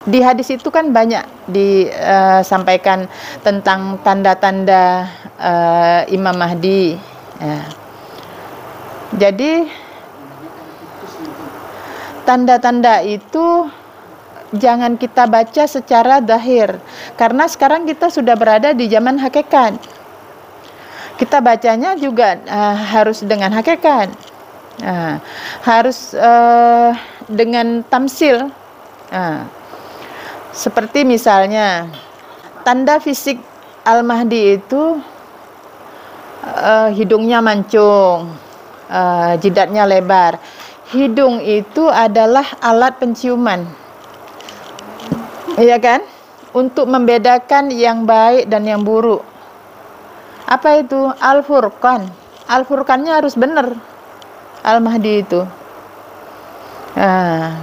Di hadis itu kan banyak disampaikan tentang tanda-tanda Imam Mahdi. Ya. Jadi tanda-tanda itu jangan kita baca secara zahir, karena sekarang kita sudah berada di zaman hakikat. Kita bacanya juga harus dengan hakikat, harus dengan tamsil. Seperti misalnya tanda fisik Al-Mahdi itu hidungnya mancung, jidatnya lebar. Hidung itu adalah alat penciuman, iya kan? Untuk membedakan yang baik dan yang buruk. Apa itu? Al-Furqan. Al-Furqannya harus benar, Al-Mahdi itu.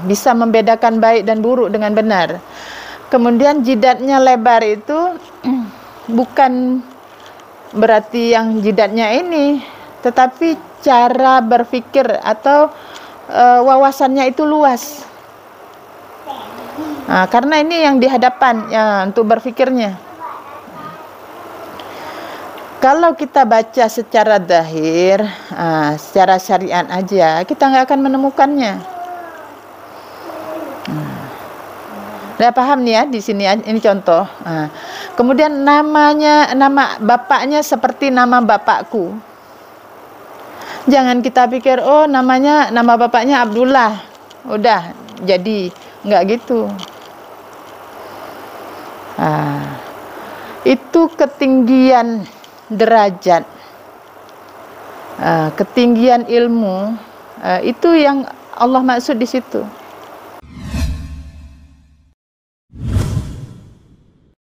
Bisa membedakan baik dan buruk dengan benar. Kemudian jidatnya lebar itu bukan berarti yang jidatnya ini, tetapi cara berpikir atau wawasannya itu luas. Karena ini yang dihadapan ya, untuk berpikirnya. Kalau kita baca secara zahir, secara syariat aja, kita nggak akan menemukannya. Udah paham nih ya, di sini ini contoh. Kemudian nama bapaknya seperti nama bapakku. Jangan kita pikir, oh nama bapaknya Abdullah, udah jadi, nggak gitu. Itu ketinggian derajat, ketinggian ilmu, itu yang Allah maksud di situ.